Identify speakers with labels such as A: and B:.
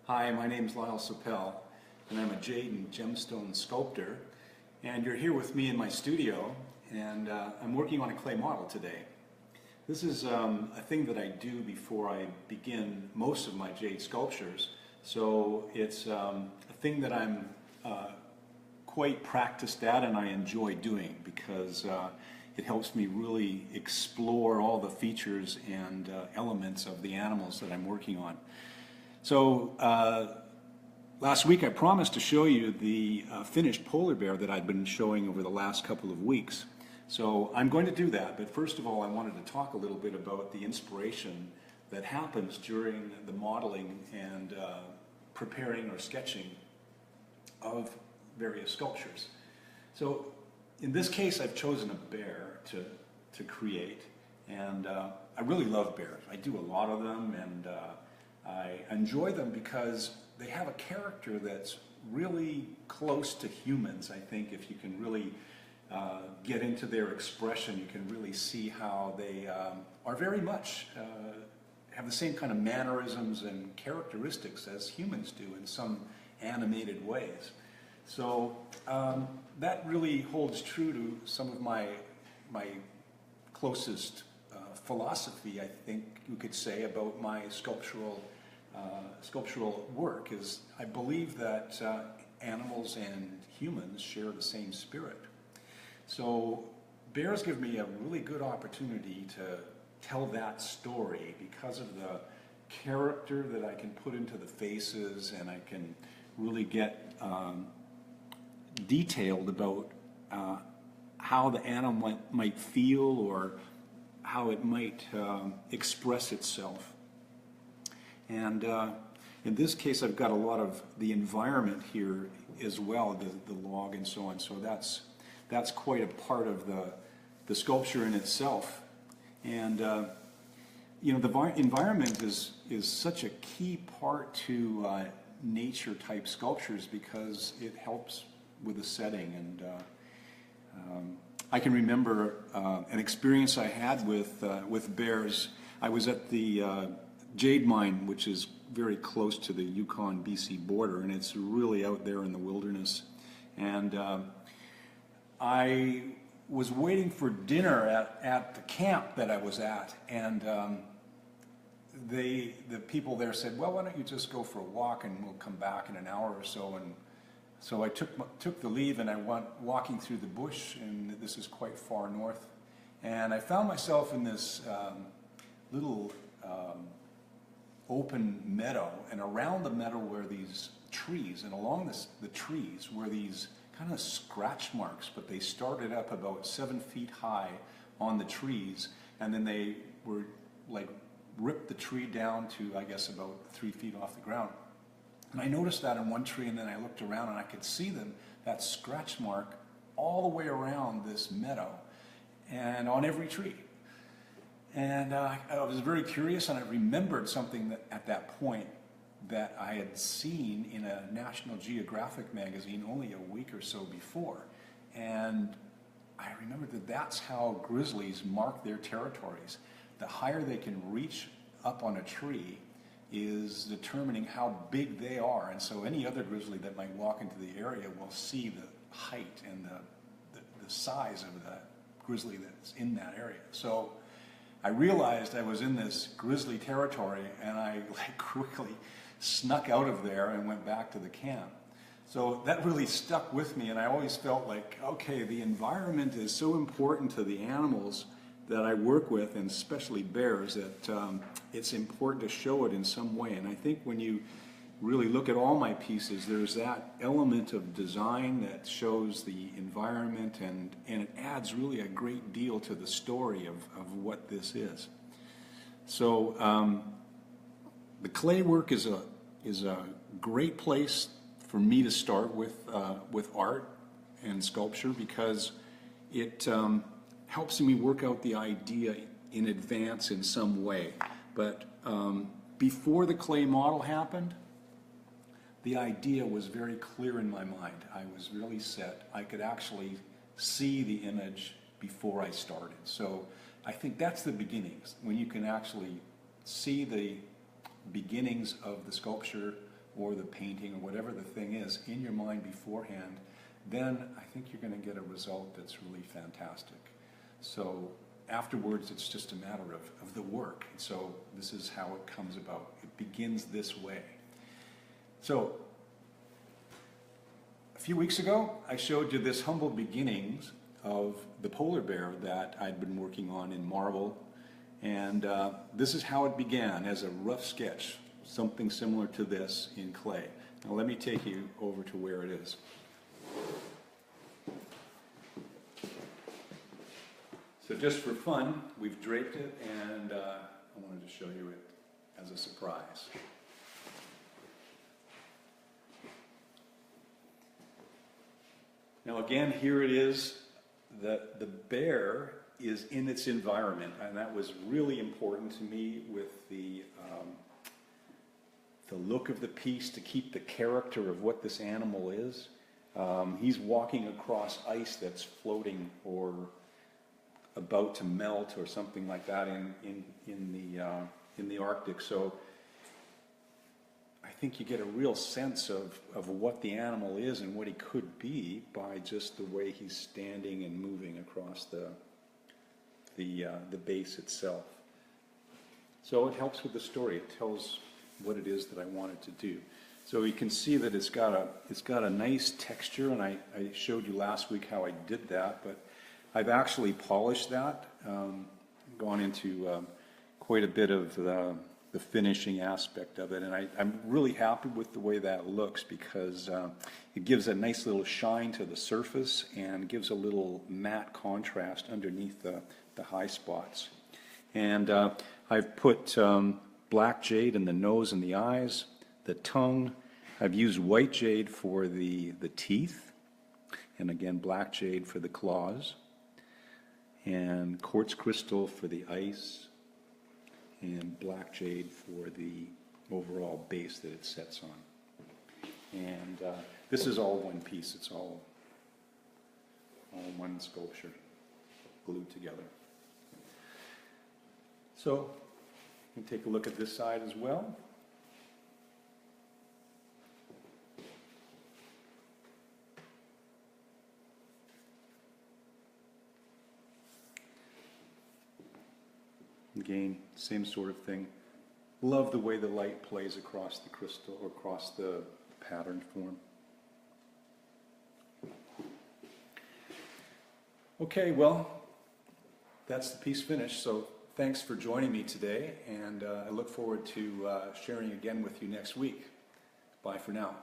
A: Hi, my name is Lyle Sopel, and I'm a Jade and Gemstone sculptor. And you're here with me in my studio, and I'm working on a clay model today. This is a thing that I do before I begin most of my jade sculptures. So it's a thing that I'm quite practiced at and I enjoy doing because it helps me really explore all the features and elements of the animals that I'm working on. So last week I promised to show you the finished polar bear that I'd been showing over the last couple of weeks. So I'm going to do that, but first of all I wanted to talk a little bit about the inspiration that happens during the modeling and preparing or sketching of various sculptures. So in this case I've chosen a bear to create, and I really love bears. I do a lot of them, and I enjoy them because they have a character that's really close to humans. I think if you can really get into their expression, you can really see how they are very much have the same kind of mannerisms and characteristics as humans do in some animated ways. So that really holds true to some of my closest philosophy, I think you could say, about my sculptural work. Is I believe that animals and humans share the same spirit. So bears give me a really good opportunity to tell that story because of the character that I can put into the faces, and I can really get detailed about how the animal might feel or how it might express itself. And in this case I've got a lot of the environment here as well, the log and so on, so that's quite a part of the sculpture in itself. And you know, the environment is such a key part to nature type sculptures because it helps with the setting. And I can remember an experience I had with bears. I was at the Jade mine, which is very close to the Yukon BC border, and it's really out there in the wilderness. And I was waiting for dinner at the camp that I was at, and the people there said, well, why don't you just go for a walk and we'll come back in an hour or so. And so I took the leave, and I went walking through the bush, and this is quite far north, and I found myself in this little open meadow, and around the meadow were these trees, and along the trees were these kind of scratch marks, but they started up about 7 feet high on the trees, and then they were like ripped the tree down to, I guess, about 3 feet off the ground. And I noticed that in one tree, and then I looked around and I could see that scratch mark all the way around this meadow and on every tree. And I was very curious, and I remembered something at that point that I had seen in a National Geographic magazine only a week or so before. And I remembered that that's how grizzlies mark their territories. The higher they can reach up on a tree is determining how big they are. And so any other grizzly that might walk into the area will see the height and the size of that grizzly that's in that area. So I realized I was in this grizzly territory, and I quickly snuck out of there and went back to the camp. So that really stuck with me, and I always felt like, okay, the environment is so important to the animals that I work with, and especially bears, that it's important to show it in some way. And I think when you really look at all my pieces, there's that element of design that shows the environment, and it adds really a great deal to the story of what this is. So the clay work is a great place for me to start with art and sculpture, because it helps me work out the idea in advance in some way. But before the clay model happened, the idea was very clear in my mind. I was really set. I could actually see the image before I started. So I think that's the beginnings, when you can actually see the beginnings of the sculpture or the painting or whatever the thing is in your mind beforehand, then I think you're going to get a result that's really fantastic. So afterwards, it's just a matter of the work. And so this is how it comes about. It begins this way. So a few weeks ago, I showed you this humble beginnings of the polar bear that I'd been working on in marble. And this is how it began, as a rough sketch, something similar to this in clay. Now let me take you over to where it is. So just for fun, we've draped it, and I wanted to show you it as a surprise. Now again, here it is. The bear is in its environment, and that was really important to me with the look of the piece, to keep the character of what this animal is. He's walking across ice that's floating or about to melt or something like that in the Arctic. So I think you get a real sense of what the animal is and what he could be by just the way he's standing and moving across the base itself. So it helps with the story. It tells what it is that I wanted to do. So you can see that it's got a nice texture, and I showed you last week how I did that, but I've actually polished that, gone into quite a bit of the finishing aspect of it, and I'm really happy with the way that looks, because it gives a nice little shine to the surface and gives a little matte contrast underneath the high spots. And I've put black jade in the nose and the eyes, the tongue. I've used white jade for the teeth, and again black jade for the claws, and quartz crystal for the ice, and black jade for the overall base that it sets on. And this is all one piece. It's all one sculpture glued together. So you can take a look at this side as well. Again, same sort of thing. Love the way the light plays across the crystal or across the pattern form. Okay, well, that's the piece finished. So thanks for joining me today, and I look forward to sharing again with you next week. Bye for now.